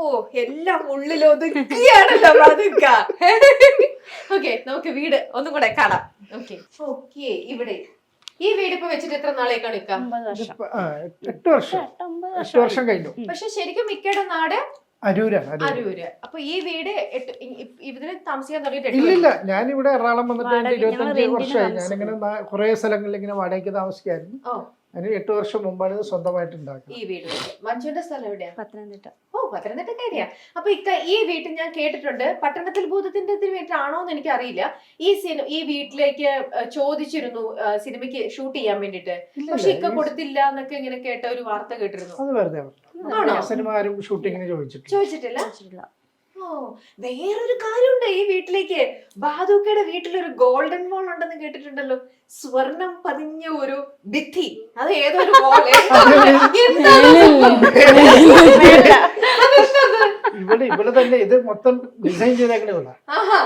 ഓ, എല്ലാം ഉള്ളിലൊതുക്കിയാണല്ലോ ബാദുക്ക. ഓക്കെ, നമുക്ക് വീട് ഒന്നും കൂടെ കാണാം. ഓക്കെ ഓക്കെ, ഇവിടെ ഈ വീട് ഇപ്പൊ വെച്ചിട്ട് എത്ര നാളേക്കാണ് ഇക്ക? 9 വർഷം. 8 വർഷം 8 വർഷം കഴിഞ്ഞു. പക്ഷെ ശരിക്കും മിക്കയുടെ നാട് അരൂരാണ്. അരൂര്. അപ്പൊ ഈ വീട് ഇതിന് താമസിക്കാൻ തുടങ്ങിയിട്ട് ഇല്ലില്ല, ഞാനിവിടെ എറണാകുളം വന്നിട്ട് വാടക- 25 ഞങ്ങൾ വർഷമായി. റെന്റിന് ഞാനിങ്ങനെ കുറെ സ്ഥലങ്ങളിൽ ഇങ്ങനെ വാടകയ്ക്ക് താമസിക്കായിരുന്നു. ഓ, അതിന് 8 വർഷം മുമ്പാണ് ഇത് സ്വന്തമായിട്ട് ഉണ്ടാക്കുന്നത്. ഈ വീട് മഞ്ജുവിന്റെ സ്ഥലം എവിടെയാ? പത്തനംതിട്ട. ഓ, പത്തനംതിട്ടക്കാരിയാ. അപ്പൊ ഇക്ക ഈ വീട്ടിൽ ഞാൻ കേട്ടിട്ടുണ്ട്, പട്ടണത്തിൽ ഭൂതത്തിന്റെ വീട്ടിലാണോ എന്ന് എനിക്ക് അറിയില്ല. ഈ വീട്ടിലേക്ക് ചോദിച്ചിരുന്നു സിനിമയ്ക്ക് ഷൂട്ട് ചെയ്യാൻ വേണ്ടിട്ട്. പക്ഷെ ഇക്ക കൊടുത്തില്ല എന്നൊക്കെ ഇങ്ങനെ കേട്ട ഒരു വാർത്ത കേട്ടിരുന്നു. അത് വെറുതെ ആണോ? സിനിമ ആരും ഷൂട്ടിങ്ങിന് ചോദിച്ചിട്ടില്ല. ചോദിച്ചിട്ടില്ല? ഓ, വേറൊരു കാര്യമുണ്ട് ഈ വീട്ടിലേക്ക്. ബാദുക്കയുടെ വീട്ടിലൊരു ഗോൾഡൻ വാൾ ഉണ്ടെന്ന് കേട്ടിട്ടുണ്ടല്ലോ. സ്വർണം പതിഞ്ഞ ഒരു ഭിത്തി. അത് ഏതൊരു വാൾ? ഇവിടെ തന്നെ ഇത് മൊത്തം ഡിസൈൻ ചെയ്തേക്കണേ ഉള്ള. ആഹാ,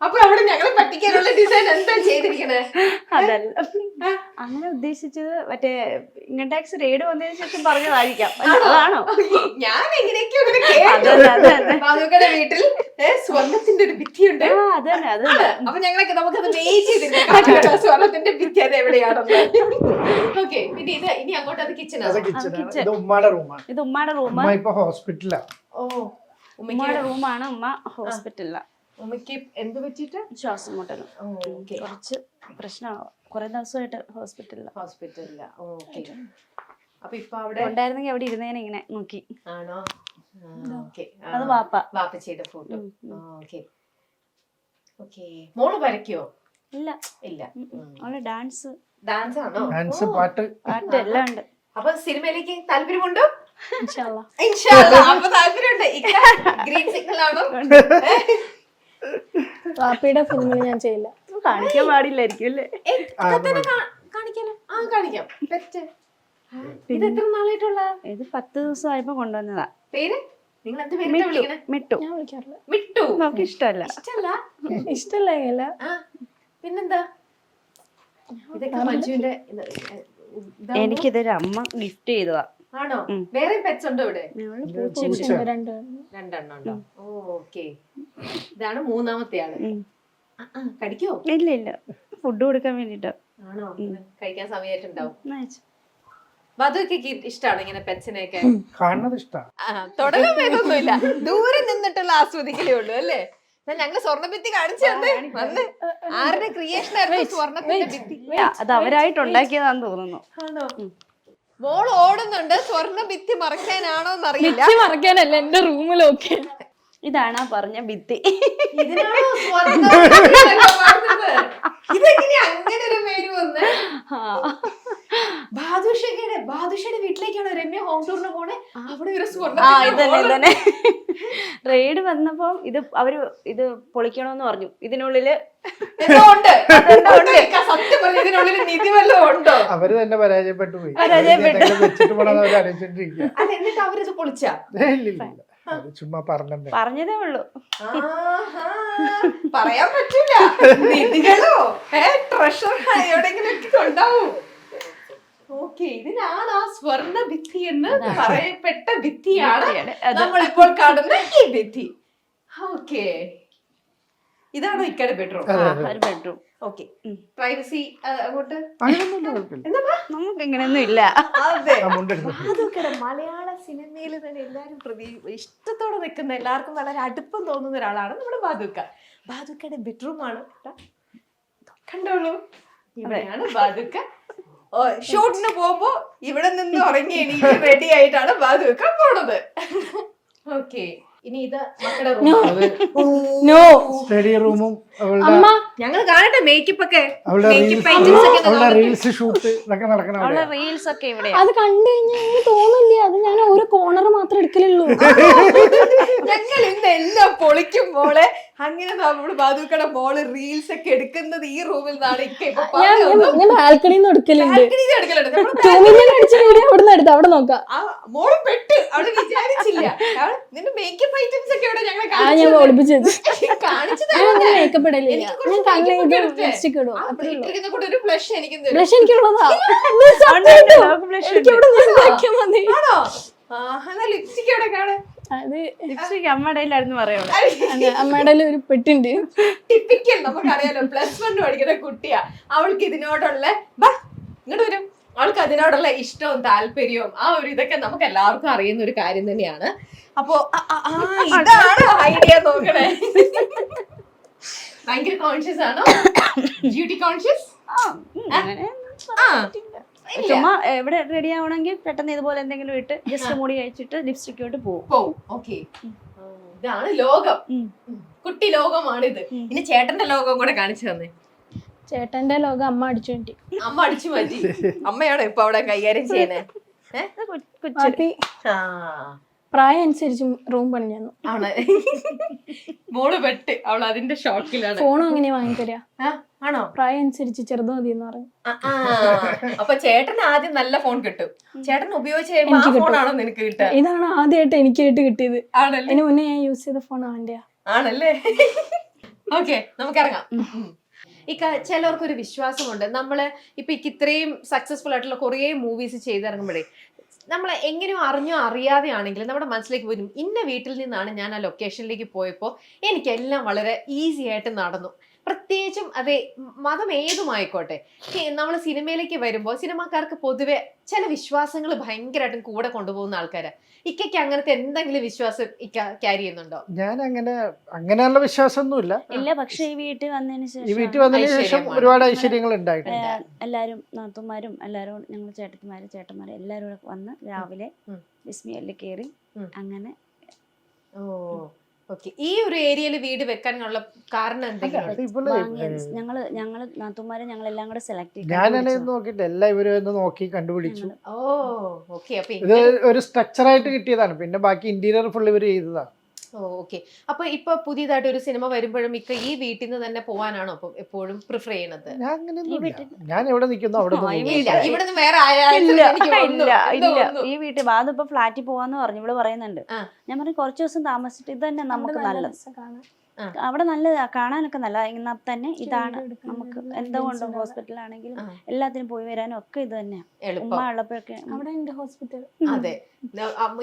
അപ്പൊ അവിടെ ഞങ്ങളെ പറ്റിക്കാനുള്ള ഡിസൈൻ എന്താ ചെയ്തിരിക്കണേ? അതല്ല, അങ്ങനെ ഉദ്ദേശിച്ചത് മറ്റേ ഇൻകം ടാക്സ് റെയ്ഡ് വന്നതിന് ശേഷം പറഞ്ഞതായിരിക്കാം. അതാണോ? ഞാൻ എങ്ങനെയൊക്കെയോ ഇങ്ങനെ കേട്ടു. ബാദുക്കയുടെ വീട്ടിൽ സ്വർണത്തിന്റെ ഒരു ഭിത്തിയുണ്ട്. അതന്നെ. അപ്പൊ ഞങ്ങളൊക്കെ നമുക്കത് വെയിറ്റ് ചെയ്തിട്ടുണ്ട് സ്വർണത്തിന്റെ ഭിത്തി അത് എവിടെയാണെന്ന്. ഓക്കെ, പിന്നെ ഇത് ഇനി അങ്ങോട്ട് അത് കിച്ചണാണ്. കിച്ചണാണ്. ഇത് ഉമ്മയുടെ റൂമാണ്. ഇത് ഉമ്മയുടെ റൂം. ഉമ്മ ഇപ്പൊ ഹോസ്പിറ്റലാണ്. ഓ, ഉമ്മയുടെ റൂമാണ്. ഉമ്മ ഹോസ്പിറ്റലിലാണ്. ഉമ്മയ്ക്ക് എന്ത് പറ്റിയിട്ട്? ശ്വാസം മുട്ടലും ഓക്കെ, കുറച്ച് പ്രശ്നമാവും. കുറെ ദിവസമായിട്ട് ഹോസ്പിറ്റലിലാണ്. ഹോസ്പിറ്റലില്ല. ഓക്കെ, അപ്പൊ ഇപ്പൊ അവിടെ ഉണ്ടായിരുന്നെങ്കിൽ അവിടെ ഇരുന്നേനെ ഇങ്ങനെ നോക്കി. ആണോ? ഓക്കെ, അത് വാപ്പ. വാപ്പച്ചിയുടെ ഫോട്ടോ. Okay okay. മോള് വരയ്ക്കോ? ഇല്ല ഇല്ല. അവള് ഡാൻസ് ഡാൻസ് ആണോ? ഡാൻസ്, പാട്ട് എല്ലാം ഉണ്ട്. അപ്പൊ സിനിമയിലേക്ക് താല്പര്യമുണ്ടോ? ഇൻഷാല്ലാ. ഇൻഷാല്ലാ. അപ്പൊ താല്പര്യമുണ്ട്. ഗ്രീൻ സിഗ്നൽ ആണോ? വാപ്പയുടെ ഫിലിമിൽ ഞാൻ ചെയ്യില്ല. കാണിക്കാൻ പാടില്ലായിരിക്കും അല്ലേ? കാണിക്കാലോ. ആ, കാണിക്കാം. പെറ്റ്. ഇത് എത്ര നാളായിട്ടുള്ള? ഇത് 10 ദിവസമായപ്പോ കൊണ്ടുവന്നതാ. പേര് നിങ്ങൾ എന്ത് പേര് വിളിക്കണേ? മിട്ടു. ഞാൻ വിളിക്കാറില്ല. മിട്ടു. നമുക്ക് ഇഷ്ടമല്ല. ഇഷ്ടല്ല? ഇഷ്ടമല്ല. ആ, പിന്നെന്താ? ഇതൊക്കെ മഞ്ജുവിന്റെ എനിക്കിതൊരു അമ്മ ഗിഫ്റ്റ് ചെയ്തതാ. ആണോ? വേറെ പെറ്റ്സ് ഉണ്ടോ ഇവിടെ? ഞങ്ങള് പൂച്ച. രണ്ടെണ്ണം ഉണ്ടോ? ഓക്കെ, ഇതാണ് മൂന്നാമത്തെ ആള്. കടിക്കോ? ഇല്ല, ഫുഡ് കൊടുക്കാൻ വേണ്ടിട്ടാ. ആണോ? കഴിക്കാൻ സമയമായിട്ടുണ്ടാവും. നയിച്ചു. വധുക്ക് ഇഷ്ടമാണ് ഇങ്ങനെ പെറ്റ്സിനെയൊക്കെ കാണുന്നത് ഇഷ്ടമാണ്. തുടങ്ങാൻ വേണ്ടൊന്നുമില്ല, ദൂരെ നിന്നിട്ടുള്ള ആസ്വദിക്കലേ ഉള്ളൂ അല്ലേ? ഞങ്ങള് സ്വർണ്ണഭിത്തി കാണിച്ചു തന്നെ വന്ന് ആരുടെ ക്രിയേഷൻ ആയിരുന്നു സ്വർണ്ണത്തിന്റെ ഭിത്തി? അത് അവരായിട്ട് ഉണ്ടാക്കിയതാന്ന് തോന്നുന്നു. ആണോ? മോൾ ഓടുന്നുണ്ട്, സ്വർണ്ണ ഭിത്തി മറക്കാനാണോ എന്നറിയില്ല. മറക്കാനല്ല, എന്റെ റൂമിലൊക്കെ. ഇതാണ് ആ പറഞ്ഞ ഭിത്തി. ഇതിനാണോ ഇതെങ്ങനെ അങ്ങനെ ഒരു പേര് വന്ന്? ബാദുഷയുടെ വീട്ടിലേക്കാണോ രമ്യ ഹോം ടൂറിന് പോണേ? അവിടെ ഒരു ഇതന്നെ റെയ്ഡ് വന്നപ്പോ അവര് ഇത് പൊളിക്കണോന്ന് പറഞ്ഞു. ഇതിനുള്ളില് സത്യം പറഞ്ഞു, ഇതിനുള്ളിൽ നിധി വല്ലതും ഉണ്ടോ? അവര് തന്നെ പരാജയപ്പെട്ടു പോയി. പരാജയപ്പെട്ടു. വെച്ചിട്ട് പോണത് അവർ ആലോചിച്ചോണ്ടിരിക്കുക. അല്ല, എന്നിട്ട് അവരിത് പൊളിച്ചാ? ചുമ്മാ പറഞ്ഞതേ ഉള്ളൂ. പറയാൻ പറ്റൂല. നിധികളോ ട്രഷർ എവിടെങ്കിലും ഉണ്ടാവും. ഓക്കെ, ഇതിനാണ് ആ സ്വർണ്ണ ഭിത്തി എന്ന് പറയപ്പെട്ട ഭിത്തിയാണ് നമ്മളിപ്പോൾ കാണുന്ന ഈ ഭിത്തി. ഓക്കെ, ഇതാണോ ഇക്കടെ ബെഡ്റൂം? ബെഡ്റൂം. ഓക്കെ, പ്രൈവസി അങ്ങോട്ട് നമുക്ക് ഇങ്ങനെയൊന്നും ഇല്ല. അതെ, അതൊക്കെ മലയാള സിനിമയിൽ തന്നെ എല്ലാരും ഇഷ്ടത്തോടെ നിൽക്കുന്ന, എല്ലാവർക്കും വളരെ അടുപ്പം തോന്നുന്ന ഒരാളാണ് നമ്മുടെ ബാദുക്ക. ബാദുക്കയുടെ ബെഡ്റൂം ആണ്. കണ്ടോളൂ, ഇവിടെയാണ് ബാദുക്ക. ഷൂട്ടിന് പോകുമ്പോ ഇവിടെ നിന്ന് ഉറങ്ങി എണീറ്റ് റെഡി ആയിട്ടാണ് ബാദുക്ക പോണത്. ഓക്കെ, ഇനി ഇത് മക്കളുടെ റൂം. നോ സ്റ്റഡി റൂമും അവളുടെ അമ്മ ഞങ്ങൾ കാണട്ടെ മേക്കപ്പ് ഒക്കെ, അവളുടെ മേക്കപ്പ് റീൽസ് ഐറ്റംസ് ഒക്കെ അവളുടെ നോക്കട്ടെ. റീൽസ് ഷൂട്ട് ഇതൊക്കെ നടക്കണം അവളെ അവിടെ. റീൽസ് ഒക്കെ ഇവിടെ അത് കണ്ടു കഴിഞ്ഞാൽ എനിക്ക് തോന്നില്ല. അത് ഞാൻ ഒരു കോർണർ മാത്രം എടുക്കലുള്ളൂ. ഞങ്ങൾ ഇന്ന് എല്ലാം പൊളിക്കും മോളെ. അങ്ങനെ നമ്മള് ബാദുക്കയുടെ മോള് റീൽസ് ഒക്കെ എടുക്കുന്നത് ഈ റൂമിൽ നിന്നാണ്. ഞാൻ ബാൽക്കണിന്ന് എടുക്കലുണ്ട്. 2 മില്യൺ അടിച്ച വീഡിയോ അവിടെ നിന്ന് എടുത്ത് അവിടെ നോക്കാം. മോള് പെട്ട് അവിടെ വിചാരിച്ചില്ല. നിന്റെ മേക്കപ്പ് ഐറ്റംസ് ഒക്കെ ഇവിടെ ഞങ്ങൾ ഞാൻ ഒളിപ്പിച്ചത്. കാണിച്ചു മേക്കപ്പ് ഇടലില്ല. ഞാൻ കണ്ണിൽ ലിപ്സ്റ്റിക് ഇടും. ഒരു ബ്ലഷ് എനിക്ക് തരും. ബ്ലഷ് എനിക്കുള്ളതാ. എനിക്കിവിടെ നോക്കിയാൽ മതി. ആണോ? ലിപ്സ്റ്റിക് എവിടെ കാണാൻ? അത് ലിപ്സ്റ്റിക് അമ്മയുടെ കയ്യിലായിരുന്നു പറയുള്ളൂ. അമ്മയുടെ ഒരു പെട്ടുണ്ട്. ടിപ്പിക്കൽ, നമുക്കറിയാലോ +1 പഠിക്കുന്ന കുട്ടിയാ. അവൾക്ക് ഇതിനോടുള്ള ഇങ്ങോട്ട് വരും, അവൾക്ക് അതിനോടുള്ള ഇഷ്ടവും താല്പര്യവും ആ ഒരു ഇതൊക്കെ നമുക്ക് എല്ലാവർക്കും അറിയുന്ന ഒരു കാര്യം തന്നെയാണ്. അപ്പോ ഇതാണ് ഐഡിയ. നോക്കണേ, ഭയങ്കര കോൺഷ്യസ് ആണോ? Beauty conscious? ചുമ്മാ എവിടെ റെഡി ആവണമെങ്കിൽ പെട്ടെന്ന് ഇതുപോലെ എന്തെങ്കിലും ഇട്ട് ജസ്റ്റ് മുടി കഴിച്ചിട്ട് ലിപ്സ്റ്റിക് ഇട്ട് പോകും. ഓക്കെ, ഇതാണ് ലോകം. കുട്ടി ലോകമാണിത്. ഇനി ചേട്ടന്റെ ലോകം കൂടെ കാണിച്ചു തന്നെ. ചേട്ടന്റെ ലോകം അമ്മ അടിച്ചു വേണ്ടി. അമ്മ അടിച്ചു മാറ്റി. അമ്മയാണോ ഇപ്പൊ അവിടെ കൈകാര്യം ചെയ്യുന്നത്? പ്രായം അനുസരിച്ച് റൂം പണിഞ്ഞു. ആണ് മോള് പെട്ട്. അവൾ അതിന്റെ ഷോക്കിലാണ്. ഫോണും അങ്ങനെ വാങ്ങിത്തരാ. ആണോ? പ്രായം അനുസരിച്ച് ചെറുത് മതി എന്ന് പറഞ്ഞു. അപ്പൊ ചേട്ടന് ആദ്യം നല്ല ഫോൺ കിട്ടും. ചേട്ടൻ ഉപയോഗിച്ച് കഴിയുമ്പോ ആ ഫോണാണോ നിനക്ക് കിട്ടുക? ഇതാണ് ആദ്യമായിട്ട് എനിക്കായിട്ട് കിട്ടിയത്. ആണല്ലേ? അതിന് മുന്നേ ഞാൻ യൂസ് ചെയ്ത ഫോൺ അവന്റെയാ. ആണല്ലേ? ഓക്കെ, നമുക്കിറങ്ങാം. ചിലവർക്കൊരു വിശ്വാസമുണ്ട്. നമ്മള് ഇപ്പൊ ഇത്രയും സക്സസ്ഫുൾ ആയിട്ടുള്ള കുറേ മൂവീസ് ചെയ്തിറങ്ങുമ്പോഴേ നമ്മൾ എങ്ങനെയോ അറിഞ്ഞോ അറിയാതെ ആണെങ്കിലും നമ്മുടെ മനസ്സിലേക്ക് വരും, ഇന്ന വീട്ടിൽ നിന്നാണ് ഞാൻ ആ ലൊക്കേഷനിലേക്ക് പോയപ്പോൾ എനിക്കെല്ലാം വളരെ ഈസി ആയിട്ട് നടന്നു. പ്രത്യേകിച്ചും അതെ, മതം ഏതുമായിക്കോട്ടെ. നമ്മൾ സിനിമയിലേക്ക് വരുമ്പോൾ സിനിമാക്കാർക്ക് പൊതുവെ ചില വിശ്വാസങ്ങൾ ഭയങ്കരമായിട്ടും കൂടെ കൊണ്ടുപോകുന്ന ആൾക്കാരാ. ഇക്കയ്ക്ക് അങ്ങനത്തെ എന്തെങ്കിലും വിശ്വാസം ഇക്ക ക്യാരി ചെയ്യുന്നുണ്ടോ? ഞാൻ അങ്ങനെയുള്ള വിശ്വാസമൊന്നുമില്ല. ഇല്ല, പക്ഷെ ഈ വീട്ടിൽ വന്നതിന് ശേഷം ഒരുപാട് ഐശ്വര്യങ്ങൾ ഉണ്ടായിട്ടുണ്ട്. എല്ലാരും നാത്തുമാരും എല്ലാരും ഞങ്ങൾ ചേട്ടന്മാരും എല്ലാരും കൂടെ വന്ന് രാവിലെ ബിസ്മിയിൽ കയറി അങ്ങനെ. ഓക്കെ, ഈ ഒരു ഏരിയയിൽ വീട് വെക്കാനുള്ള കാരണം എന്തെങ്കിലും? ഞങ്ങള് നാത്തുമാരെ ഞങ്ങളെല്ലാം കൂടെ സെലക്ട് ചെയ്തു. ഞാനാണ് നോക്കിട്ട് എല്ലാം ഇവരും നോക്കി കണ്ടുപിടിച്ചു. ഇത് ഒരു സ്ട്രക്ചറായിട്ട് കിട്ടിയതാണ്. പിന്നെ ബാക്കി ഇന്റീരിയർ ഫുൾ ഇവർ ചെയ്തതാണ്. ഓക്കെ, അപ്പൊ ഇപ്പൊ പുതിയതായിട്ട് ഒരു സിനിമ വരുമ്പോഴും ഇക്ക ഈ വീട്ടിൽ നിന്ന് തന്നെ പോവാനാണോ അപ്പൊ എപ്പോഴും പ്രിഫർ ചെയ്യണത്? ഞാൻ എവിടെ നിൽക്കുന്നു അവിടെ ഇവിടെ വേറെ ഈ വീട്ടിൽ ബാധ ഇപ്പൊ ഫ്ലാറ്റിൽ പോവാന്ന് പറഞ്ഞു ഇവിടെ പറയുന്നുണ്ട്. ഞാൻ പറഞ്ഞു കുറച്ച് ദിവസം താമസിച്ചിട്ട് ഇത് തന്നെ നമുക്ക് നല്ലത്. അവിടെ നല്ല കാണാനൊക്കെ നല്ല. എന്നാൽ തന്നെ ഇതാണ് നമുക്ക് എന്തുകൊണ്ടും ഹോസ്പിറ്റലാണെങ്കിലും എല്ലാത്തിനും പോയി വരാനും ഒക്കെ ഇത് തന്നെയാ. ഉമ്മ ഉള്ളപ്പോഴൊക്കെ അവിടെ ഉണ്ട് ഹോസ്പിറ്റൽ. അതെ,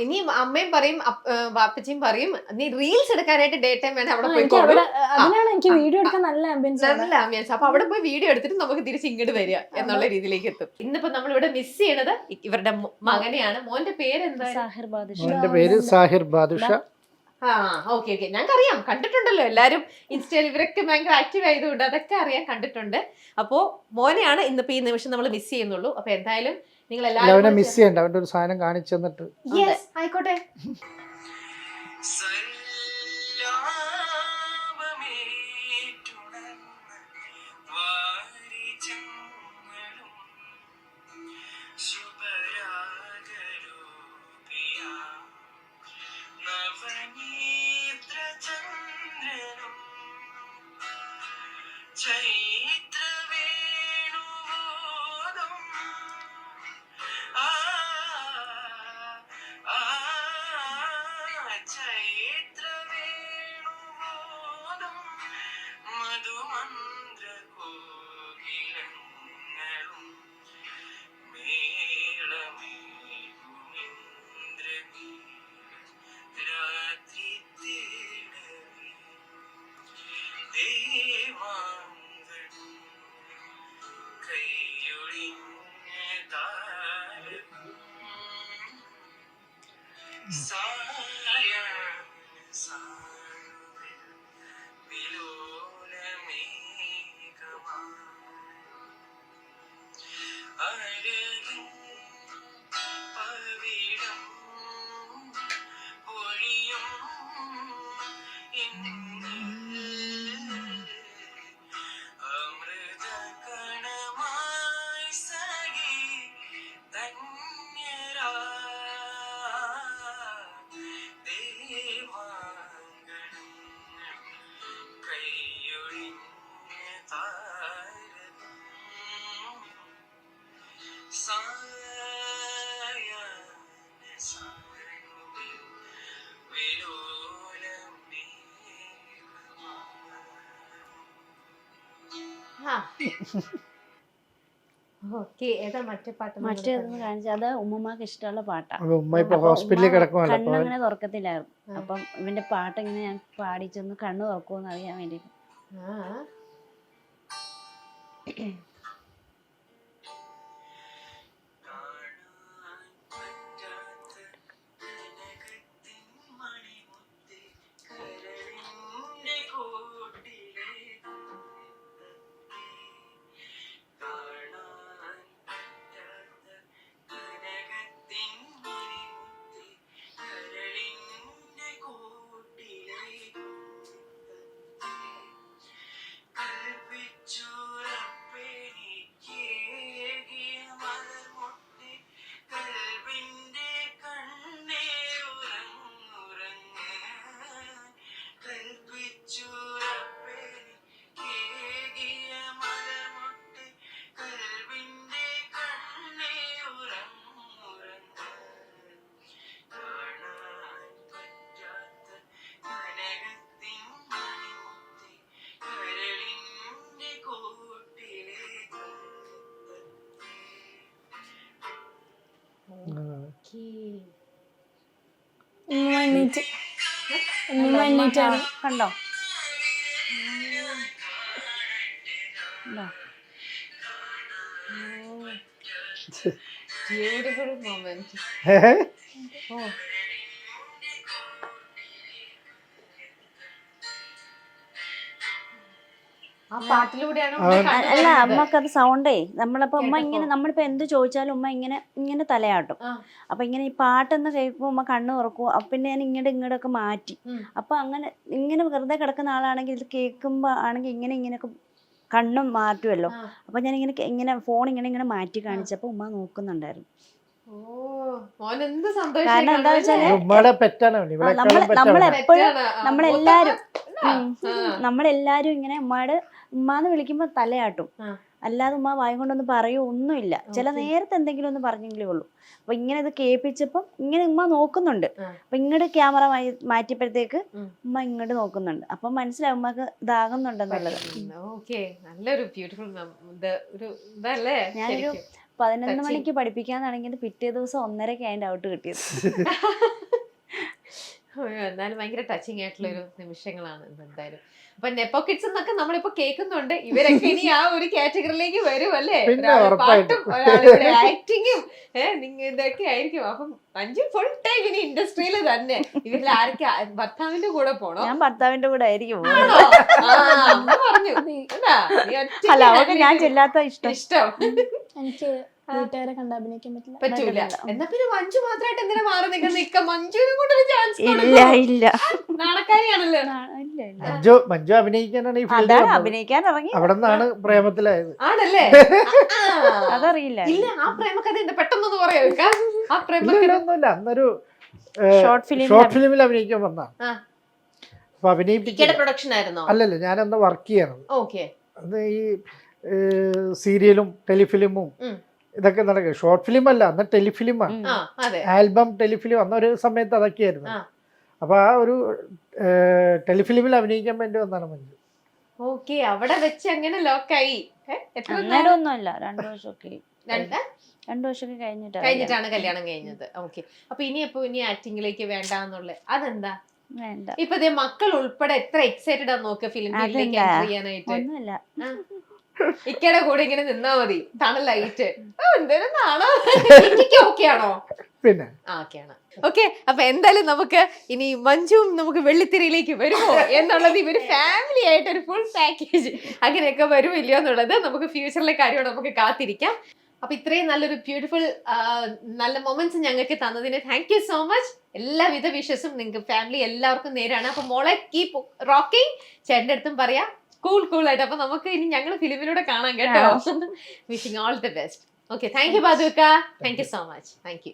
ഇനി അമ്മയും പറയും വാപ്പച്ചിയും പറയും നീ റീൽസ് എടുക്കാനായിട്ട് ഡേ ടൈം വേണം അവിടെ പോയി. അതിനാണ് എനിക്ക് വീഡിയോ എടുക്കാൻ നല്ല ആംബിയൻസ്. അപ്പൊ അവിടെ പോയി വീഡിയോ എടുത്തിട്ട് നമുക്ക് തിരിച്ച് ഇങ്ങോട്ട് വരിക എന്നുള്ള രീതിയിലേക്ക് എത്തും. ഇന്നിപ്പോ നമ്മൾ ഇവിടെ മിസ് ചെയ്യണത് ഇവരുടെ മകനെയാണ്. മോന്റെ പേരെന്താ? സാഹിർ ബാദുഷ. മോന്റെ പേര് സാഹിർ ബാദുഷ. ഓക്കെ, ഞങ്ങൾക്കറിയാം, കണ്ടിട്ടുണ്ടല്ലോ എല്ലാരും ഇൻസ്റ്റയിൽ. ഇവരൊക്കെ ഭയങ്കര ആക്റ്റീവ് ആയതുകൊണ്ട് അതൊക്കെ അറിയാൻ, കണ്ടിട്ടുണ്ട്. അപ്പോ മോനെയാണ് ഇന്നിപ്പോ ഈ നിമിഷം നമ്മൾ മിസ് ചെയ്യുന്നുള്ളൂ. അപ്പൊ എന്തായാലും നിങ്ങൾ എല്ലാവരും മിസ് ചെയ്യണ്ട. അവന്റെ ഒരു സാധനം കാണിച്ചു തന്നിട്ട് ആയിക്കോട്ടെ. ഓക്കെ ഏതാ മറ്റേ പാട്ട് മറ്റേതൊന്ന് കാണിച്ചാൽ അത് ഉമ്മമാക്ക് ഇഷ്ടമുള്ള പാട്ടാണ്. അപ്പൊ ഉമ്മ ഇപ്പൊ ഹോസ്പിറ്റലിൽ കിടക്കുമല്ലോ, അപ്പൊ കണ്ണങ്ങനെ തുറക്കത്തില്ലായിരുന്നു. അപ്പം ഇവന്റെ പാട്ട് ഇങ്ങനെ ഞാൻ പാടിച്ചൊന്ന് കണ്ണ് തുറക്കുമെന്ന് അറിയാൻ വേണ്ടിട്ട്. എണീറ്റാണ്. കണ്ടോ? Beautiful moment. ആ പാട്ടിലൂടെയാണ് അല്ല, അമ്മക്കത് സൗണ്ടേ നമ്മളിപ്പോ ഉമ്മ ഇങ്ങനെ നമ്മളിപ്പോ എന്ത് ചോദിച്ചാലും ഉമ്മ ഇങ്ങനെ ഇങ്ങനെ തലയാട്ടും. അപ്പൊ ഇങ്ങനെ ഈ പാട്ടെന്ന് കേൾക്കുമ്പോ ഉമ്മ കണ്ണ് തുറക്കും. അപ്പൊ പിന്നെ ഞാൻ ഇങ്ങോട്ടൊക്കെ മാറ്റി. അപ്പൊ അങ്ങനെ ഇങ്ങനെ വെറുതെ കിടക്കുന്ന ആളാണെങ്കിൽ ഇത് കേൾക്കുമ്പോ ആണെങ്കിൽ ഇങ്ങനെയൊക്കെ കണ്ണും മാറ്റുമല്ലോ. അപ്പൊ ഞാൻ ഇങ്ങനെ ഫോൺ ഇങ്ങനെ മാറ്റി കാണിച്ചപ്പോ ഉമ്മ നോക്കുന്നുണ്ടായിരുന്നു. കാരണം എന്താ വെച്ചാല് നമ്മളെല്ലാരും ഇങ്ങനെ ഉമ്മാന്ന് വിളിക്കുമ്പോ തലയാട്ടും. അല്ലാതെ ഉമ്മ വായ കൊണ്ടൊന്നും പറയോ ഒന്നുമില്ല. ചില നേരത്തെ എന്തെങ്കിലും ഒന്ന് പറഞ്ഞെങ്കിലേ ഉള്ളൂ. അപ്പൊ ഇങ്ങനെ ഇത് കേൾപ്പിച്ചപ്പം ഇങ്ങനെ ഉമ്മ നോക്കുന്നുണ്ട്. അപ്പൊ ഇങ്ങോട്ട് ക്യാമറ മാറ്റിയപ്പോഴത്തേക്ക് ഉമ്മ ഇങ്ങോട്ട് നോക്കുന്നുണ്ട്. അപ്പൊ മനസ്സിലാവും ഉമ്മക്ക് ഇതാകുന്നുണ്ടെന്നുള്ളത്. നല്ലൊരു ബ്യൂട്ടിഫുൾ ഇതല്ലേ. ഞാനൊരു 11 മണിക്ക് പഠിപ്പിക്കാന്നാണെങ്കിൽ പിറ്റേ ദിവസം 1:30 അതിന്റെ ഔട്ട് കിട്ടിയത്. എന്നാലും ഭയങ്കര ടച്ചിങ് ആയിട്ടുള്ള ഒരു നിമിഷങ്ങളാണ് എന്തായാലും. അപ്പൊ നെപ്പോ കിഡ്സ് എന്നൊക്കെ നമ്മളിപ്പോ കേൾക്കുന്നുണ്ട്. ഇവരൊക്കെ ഇനി ആ ഒരു കാറ്റഗറിയിലേക്ക് വരും അല്ലേ? പാട്ടും ഒരാളുടെ ആക്ടിങ്ങും ഇതൊക്കെ ആയിരിക്കും. അപ്പം മഞ്ജു ഫുൾ ടൈം ഇനി ഇൻഡസ്ട്രിയിൽ തന്നെ. ഇവരിൽ ആരൊക്കെ ഭർത്താവിന്റെ കൂടെ പോണോ? ഞാൻ ഭർത്താവിന്റെ കൂടെ ആയിരിക്കും. പറഞ്ഞു അല്ല, അവർക്ക് ഞാൻ ചെല്ലാത്ത ഇഷ്ടം. എനിക്ക് വീട്ടുകാരെ കണ്ട് അഭിനയിക്കാൻ പറ്റൂല. എന്നാ പിന്നെ മഞ്ജു മാത്രമായിട്ട് എന്തിനാ മാറി നിൽക്കുന്ന? മഞ്ജുവിനെ കൊണ്ടൊരു ചാൻസ് ഇല്ല. നാണക്കാരിയാണല്ലോ. മഞ്ജു അഭിനയിക്കാനാണ് ഈ ഫീൽഡ് അഭിനയിക്കാൻ ഇറങ്ങി. അവിടെ നിന്നാണ് പ്രേമത്തിലായത്. ആണല്ലേ? അതറിയില്ല. ഇല്ല, ആ പ്രേമകഥ ഉണ്ട്, പെട്ടെന്നൊന്ന് പറയാ. ആ ഒന്നുമില്ല, അന്നൊരു ഷോർട്ട് ഫിലിമിൽ അഭിനയിക്കാൻ വന്നാ. അപ്പൊ അഭിനയിപ്പിക്കുന്ന പ്രൊഡക്ഷൻ ആയിരുന്നോ? അല്ലല്ല, ഞാനന്ന് വർക്ക് ചെയ്യണത്. ഓക്കെ. അത് ഈ സീരിയലും ടെലിഫിലിമും ഇതൊക്കെ നടക്കുക. ഷോർട്ട് ഫിലിം അല്ല, അന്ന് ടെലിഫിലിമാണ്. ആൽബം ടെലിഫിലിം അന്നൊരു സമയത്ത് അതൊക്കെയായിരുന്നു. അപ്പൊ ആ ഒരു ടെലിഫിലിമിൽ അഭിനയിക്കാൻ വേണ്ടി വന്നാണ് മഞ്ജു. ഓക്കെ. അവിടെ വെച്ച് അങ്ങനെ ലോക്കായി. ഒന്നുമല്ല, 2 വർഷമൊക്കെ 2 വർഷമൊക്കെ കഴിഞ്ഞിട്ടാണ് കല്യാണം കഴിഞ്ഞത്. ഓക്കെ. അപ്പൊ ഇനി ആക്ടിങ്ങിലേക്ക് വേണ്ടെന്നുള്ള അതെന്താ? വേണ്ട. ഇപ്പൊ മക്കൾ ഉൾപ്പെടെ എത്ര എക്സൈറ്റഡ് ആ നോക്കുക ഫിലിം ഫീൽഡിലേക്ക് എൻ്റർ ചെയ്യാനായിട്ട്. ഒന്നുമില്ല, ഇക്കയുടെ കൂടെ ഇങ്ങനെ നിന്നാ മതി, തണലായിട്ട്. എന്തേലും നാണോ? ഓക്കെ ആണോ? പിന്നെ ഓക്കെയാണ്. ഓക്കെ. അപ്പൊ എന്തായാലും നമുക്ക് ഇനി മഞ്ജുവും നമുക്ക് വെള്ളിത്തിരയിലേക്ക് വരുമോ എന്നുള്ളത് ഇവര് ഫാമിലി ആയിട്ട് ഒരു ഫുൾ പാക്കേജ് അങ്ങനെയൊക്കെ വരുമില്ലയോ എന്നുള്ളത് നമുക്ക് ഫ്യൂച്ചറിലെ കാര്യമാണ്, നമുക്ക് കാത്തിരിക്കാം. അപ്പൊ ഇത്രയും നല്ലൊരു ബ്യൂട്ടിഫുൾ നല്ല മൊമെന്റ്സ് ഞങ്ങൾക്ക് തന്നതിന് താങ്ക് യു സോ മച്ച്. എല്ലാവിധ വിഷസും നിങ്ങൾക്ക് ഫാമിലി എല്ലാവർക്കും നേരാണ്. അപ്പൊ മോളെ കീപ് റോക്കിംഗ്. ചേട്ടൻ്റെ അടുത്തും പറയാം കൂൾ ആയിട്ട്. അപ്പൊ നമുക്ക് ഇനി ഞങ്ങൾ ഫിലിമിലൂടെ കാണാം കേട്ടോ. Wishing all the best. Okay. Thank you Baduka. Thank you so much. Thank U.